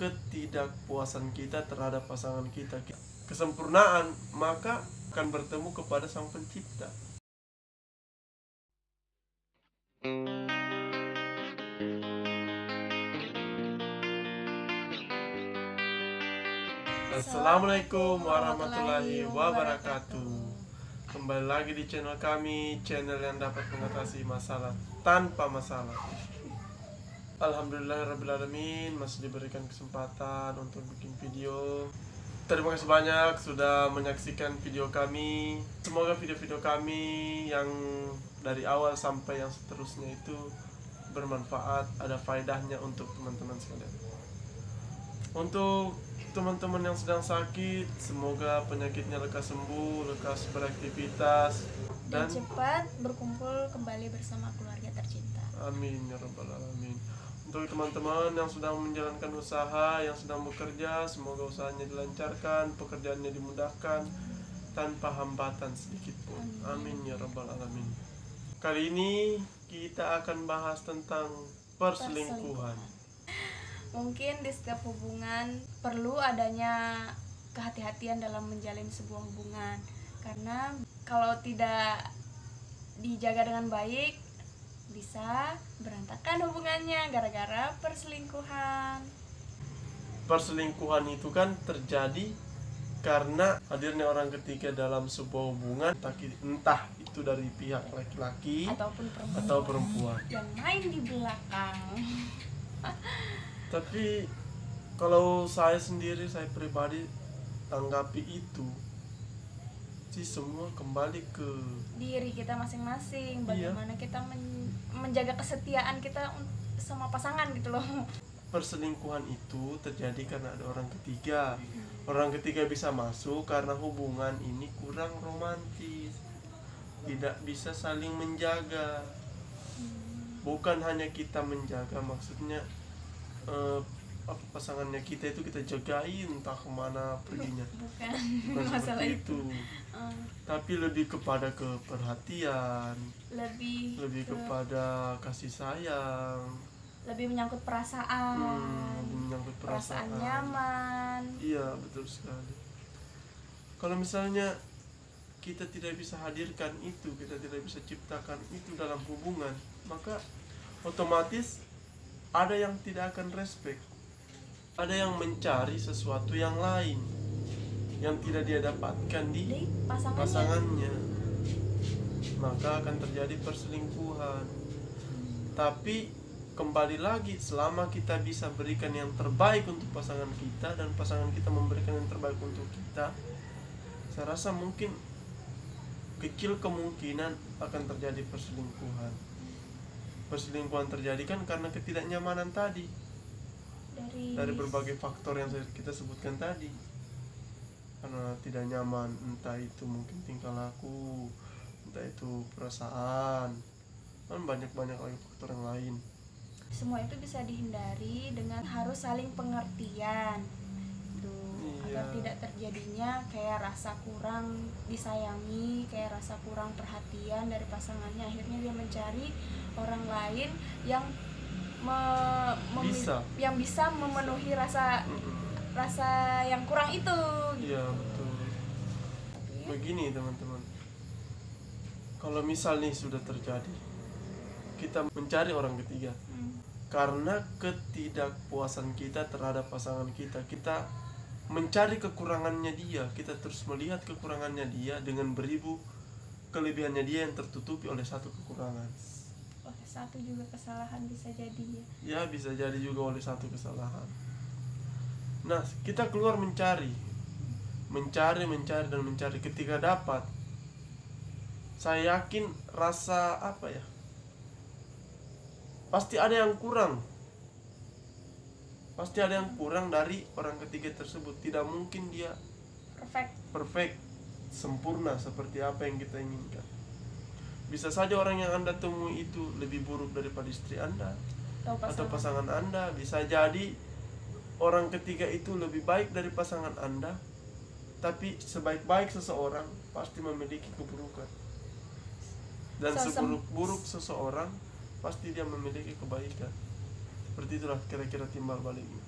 ketidakpuasan kita terhadap pasangan kita, kesempurnaan, maka akan bertemu kepada Sang Pencipta. Assalamualaikum warahmatullahi wabarakatuh. Kembali lagi di channel kami, channel yang dapat mengatasi masalah tanpa masalah. Alhamdulillahirrabbilalamin, masih diberikan kesempatan untuk bikin video. Terima kasih banyak sudah menyaksikan video kami. Semoga video-video kami yang dari awal sampai yang seterusnya itu bermanfaat, ada faedahnya untuk teman-teman sekalian. Untuk teman-teman yang sedang sakit, semoga penyakitnya lekas sembuh, lekas beraktivitas dan cepat berkumpul kembali bersama keluarga tercinta. Amin ya rabbal alamin. Untuk teman-teman yang sedang menjalankan usaha, yang sedang bekerja, semoga usahanya dilancarkan, pekerjaannya dimudahkan tanpa hambatan sedikit pun. Amin ya rabbal alamin. Kali ini kita akan bahas tentang perselingkuhan. Mungkin di setiap hubungan perlu adanya kehati-hatian dalam menjalin sebuah hubungan, karena kalau tidak dijaga dengan baik bisa berantakan hubungannya gara-gara perselingkuhan. Perselingkuhan itu kan terjadi karena hadirnya orang ketiga dalam sebuah hubungan, entah itu dari pihak laki-laki atau perempuan yang main di belakang. Tapi kalau saya sendiri, saya pribadi tanggapi itu sih semua kembali ke diri kita masing-masing. Bagaimana kita menjaga kesetiaan kita sama pasangan gitu loh. Perselingkuhan itu terjadi karena ada orang ketiga. Orang ketiga bisa masuk karena hubungan ini kurang romantis, tidak bisa saling menjaga. Bukan hanya kita menjaga, maksudnya pasangannya kita itu kita jagain entah kemana perginya, bukan masalah itu. Tapi lebih kepada keperhatian, lebih kepada kasih sayang, lebih menyangkut perasaan, menyangkut perasaan nyaman. Iya, betul sekali. Kalau misalnya kita tidak bisa hadirkan itu, kita tidak bisa ciptakan itu dalam hubungan, maka otomatis ada yang tidak akan respect, ada yang mencari sesuatu yang lain yang tidak dia dapatkan di pasangannya, maka akan terjadi perselingkuhan. Tapi kembali lagi, selama kita bisa berikan yang terbaik untuk pasangan kita dan pasangan kita memberikan yang terbaik untuk kita, saya rasa mungkin kecil kemungkinan akan terjadi perselingkuhan. Perselingkuhan terjadi kan karena ketidaknyamanan tadi, dari berbagai faktor yang kita sebutkan tadi. Karena tidak nyaman, entah itu mungkin tingkah laku, entah itu perasaan, kan banyak-banyak lagi faktor yang lain. Semua itu bisa dihindari dengan harus saling pengertian agar tidak terjadinya kayak rasa kurang disayangi, kayak rasa kurang perhatian dari pasangannya. Akhirnya dia mencari orang lain yang bisa memenuhi rasa yang kurang itu. Iya, betul. Begini teman-teman, kalau misal nih sudah terjadi, kita mencari orang ketiga karena ketidakpuasan kita terhadap pasangan kita, kita mencari kekurangannya dia, kita terus melihat kekurangannya dia dengan beribu kelebihannya dia yang tertutupi oleh satu kekurangan. Oleh satu juga kesalahan bisa jadi ya. Bisa jadi juga oleh satu kesalahan. Nah, kita keluar mencari. Ketika dapat, saya yakin rasa pasti ada yang kurang. Pasti ada yang kurang dari orang ketiga tersebut. Tidak mungkin dia perfect, sempurna seperti apa yang kita inginkan. Bisa saja orang yang Anda temui itu lebih buruk daripada istri Anda atau pasangan Anda. Bisa jadi orang ketiga itu lebih baik dari pasangan Anda. Tapi sebaik-baik seseorang pasti memiliki keburukan. Dan seburuk-buruk seseorang pasti dia memiliki kebaikan. Seperti itulah kira-kira timbal baliknya.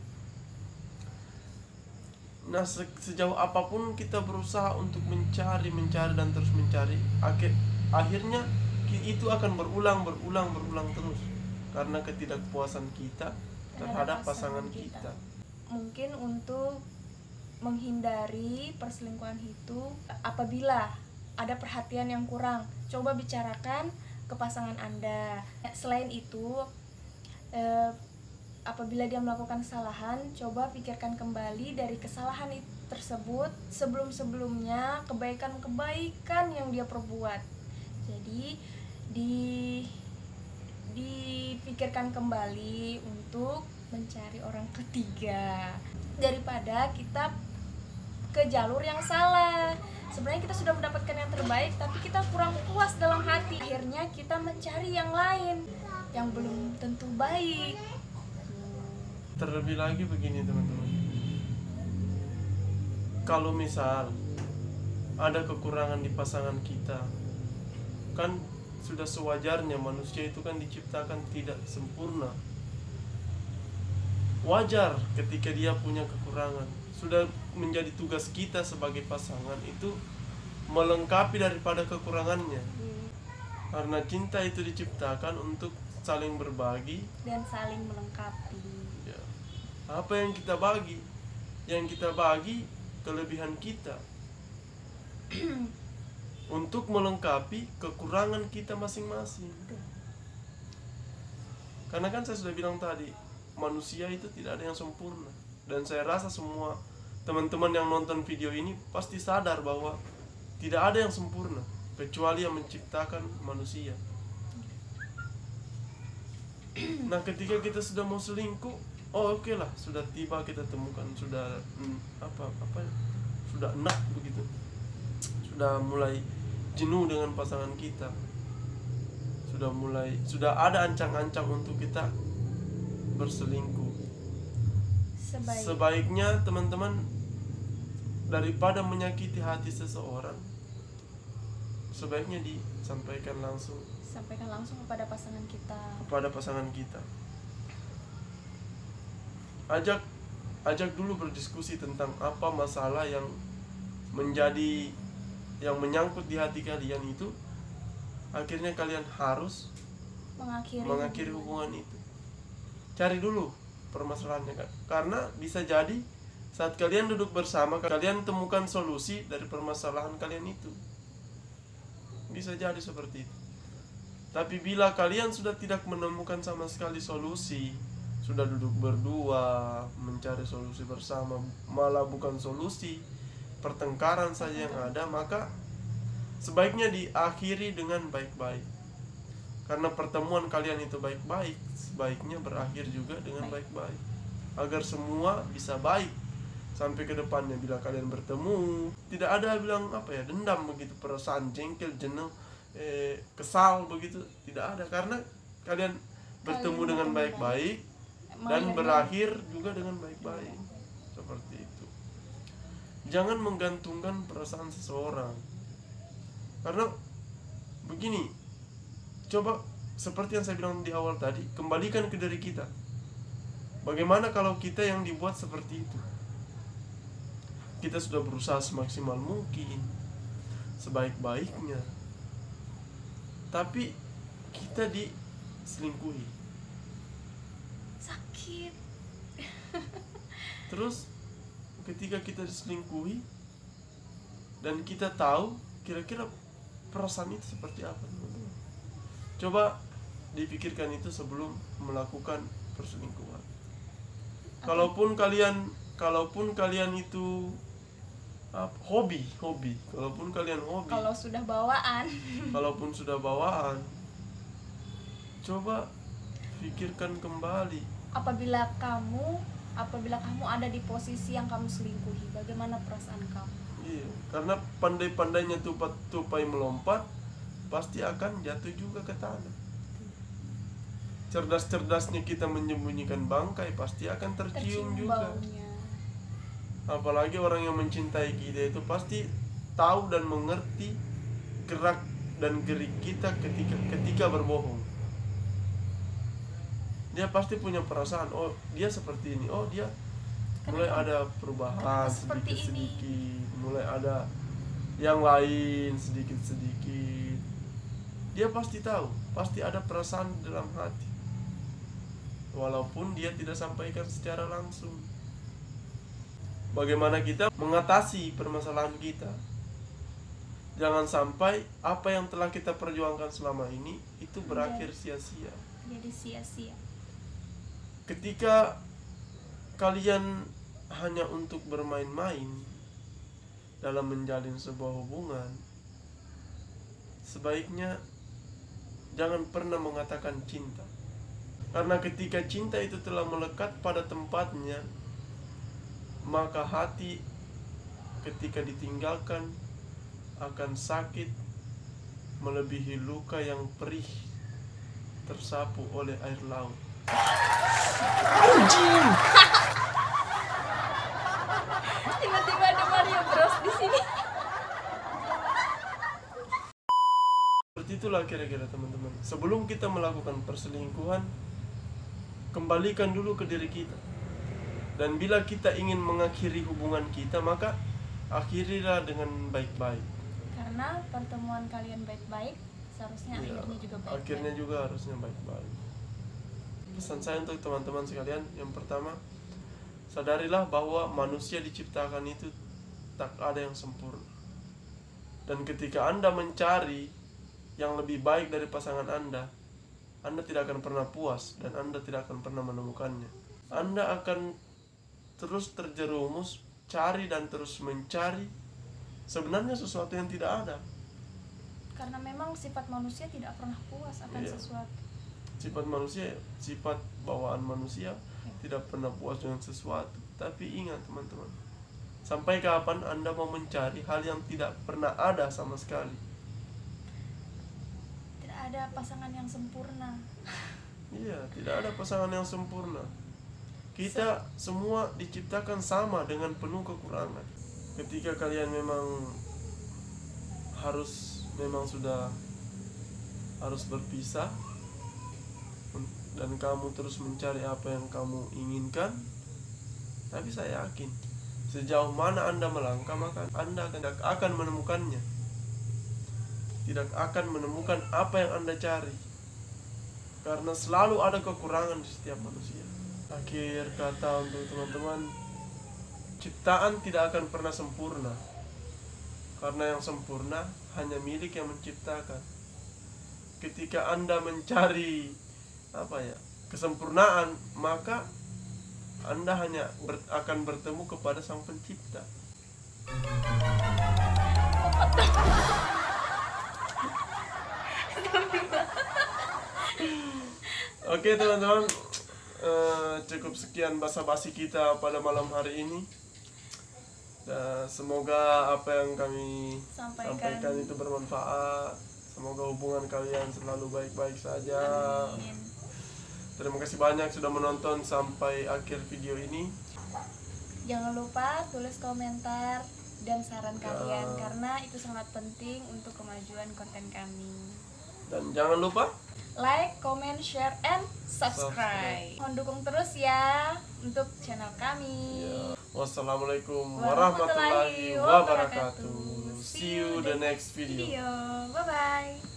Nah, sejauh apapun kita berusaha untuk mencari dan terus mencari, akhirnya itu akan berulang terus karena ketidakpuasan kita terhadap pasangan kita. Mungkin untuk menghindari perselingkuhan itu, apabila ada perhatian yang kurang, coba bicarakan ke pasangan Anda. Selain itu, apabila dia melakukan kesalahan, coba pikirkan kembali dari kesalahan tersebut sebelum-sebelumnya, kebaikan-kebaikan yang dia perbuat. Jadi dipikirkan kembali untuk mencari orang ketiga daripada kita ke jalur yang salah. Sebenarnya kita sudah mendapatkan yang terbaik, tapi kita kurang puas dalam hati. Akhirnya kita mencari yang lain yang belum tentu baik. Terlebih lagi begini teman-teman, kalau misal ada kekurangan di pasangan kita, kan sudah sewajarnya manusia itu kan diciptakan tidak sempurna. Wajar ketika dia punya kekurangan. Sudah menjadi tugas kita sebagai pasangan itu melengkapi daripada kekurangannya. Karena cinta itu diciptakan untuk saling berbagi dan saling melengkapi. Ya. Apa yang kita bagi? Yang kita bagi kelebihan kita untuk melengkapi kekurangan kita masing-masing. Karena kan saya sudah bilang tadi, manusia itu tidak ada yang sempurna. Dan saya rasa semua teman-teman yang nonton video ini pasti sadar bahwa tidak ada yang sempurna kecuali yang menciptakan manusia. Nah, ketika kita sudah mau selingkuh, oke lah, sudah tiba kita temukan, sudah sudah enak begitu, sudah mulai jenuh dengan pasangan kita, sudah ada ancang-ancang untuk kita berselingkuh. Sebaiknya teman-teman, daripada menyakiti hati seseorang, sebaiknya sampaikan langsung kepada pasangan kita. Ajak dulu berdiskusi tentang apa masalah yang menyangkut di hati kalian itu. Akhirnya kalian harus mengakhiri hubungan itu. Cari dulu permasalahannya kan. Karena bisa jadi saat kalian duduk bersama, kalian temukan solusi dari permasalahan kalian itu. Bisa jadi seperti itu. Tapi bila kalian sudah tidak menemukan sama sekali solusi, sudah duduk berdua mencari solusi bersama, malah bukan solusi, pertengkaran saja yang ada, maka sebaiknya diakhiri dengan baik-baik. Karena pertemuan kalian itu baik-baik, sebaiknya berakhir juga dengan baik-baik, agar semua bisa baik sampai ke depannya. Bila kalian bertemu, tidak ada bilang dendam begitu, perasaan jengkel, jenuh, kesal begitu, tidak ada. Karena kalian bertemu dengan baik-baik dan berakhir juga dengan baik-baik. Seperti itu. Jangan menggantungkan perasaan seseorang. Karena begini, coba seperti yang saya bilang di awal tadi, kembalikan ke diri kita. Bagaimana kalau kita yang dibuat seperti itu? Kita sudah berusaha semaksimal mungkin, sebaik-baiknya, tapi kita diselingkuhi. Sakit. Terus ketika kita diselingkuhi dan kita tahu kira-kira perasaan itu seperti apa, coba dipikirkan itu sebelum melakukan perselingkuhan. Kalaupun kalian itu hobi, kalaupun kalian hobi, kalaupun sudah bawaan, coba pikirkan kembali. Apabila kamu ada di posisi yang kamu selingkuhi, bagaimana perasaan kamu? Iya, karena pandai-pandainya tupai melompat, pasti akan jatuh juga ke tanah. Cerdas-cerdasnya kita menyembunyikan bangkai, pasti akan tercium juga. Baunya. Apalagi orang yang mencintai kita itu pasti tahu dan mengerti gerak dan gerik kita ketika berbohong. Dia pasti punya perasaan, oh dia seperti ini, oh dia mulai ada perubahan seperti sedikit-sedikit, mulai ada yang lain sedikit-sedikit, dia pasti tahu, pasti ada perasaan di dalam hati, walaupun dia tidak sampaikan secara langsung. Bagaimana kita mengatasi permasalahan kita? Jangan sampai apa yang telah kita perjuangkan selama ini itu berakhir sia-sia. Jadi sia-sia. Ketika kalian hanya untuk bermain-main dalam menjalin sebuah hubungan, sebaiknya jangan pernah mengatakan cinta. Karena ketika cinta itu telah melekat pada tempatnya, maka hati ketika ditinggalkan akan sakit melebihi luka yang perih tersapu oleh air laut. Anjing. Tiba-tiba ada Mario Bros di sini. Seperti itulah kira-kira teman-teman. Sebelum kita melakukan perselingkuhan, kembalikan dulu ke diri kita. Dan bila kita ingin mengakhiri hubungan kita, maka akhirilah dengan baik-baik. Karena pertemuan kalian baik-baik, seharusnya Ya, akhirnya juga baik-baik. akhirnya juga harusnya baik-baik. Pesan saya untuk teman-teman sekalian, yang pertama, sadarilah bahwa manusia diciptakan itu tak ada yang sempurna. Dan ketika Anda mencari yang lebih baik dari pasangan Anda tidak akan pernah puas dan Anda tidak akan pernah menemukannya. Anda akan terus terjerumus cari dan terus mencari sebenarnya sesuatu yang tidak ada. Karena memang sifat manusia tidak pernah puas akan Iya. sesuatu. Sifat manusia, sifat bawaan manusia tidak pernah puas dengan sesuatu. Tapi ingat teman-teman, sampai kapan Anda mau mencari hal yang tidak pernah ada sama sekali? Tidak ada pasangan yang sempurna. Iya, tidak ada pasangan yang sempurna. Kita semua diciptakan sama dengan penuh kekurangan. Ketika kalian memang sudah harus berpisah dan kamu terus mencari apa yang kamu inginkan, tapi saya yakin sejauh mana Anda melangkah, maka Anda tidak akan menemukannya. Tidak akan menemukan apa yang Anda cari. Karena selalu ada kekurangan di setiap manusia. Akhir kata untuk teman-teman, ciptaan tidak akan pernah sempurna. Karena yang sempurna hanya milik yang menciptakan. Ketika Anda mencari kesempurnaan, maka Anda hanya akan bertemu kepada Sang Pencipta. Oke teman-teman, cukup sekian basa-basi kita pada malam hari ini. Dan semoga apa yang kami sampaikan itu bermanfaat. Semoga hubungan kalian selalu baik-baik saja. Amin. Terima kasih banyak sudah menonton sampai akhir video ini. Jangan lupa tulis komentar dan saran kalian karena itu sangat penting untuk kemajuan konten kami. Dan jangan lupa Like, comment, share, and subscribe. Mohon dukung terus ya untuk channel kami. Wassalamualaikum warahmatullahi wabarakatuh. See you the next video. Bye bye.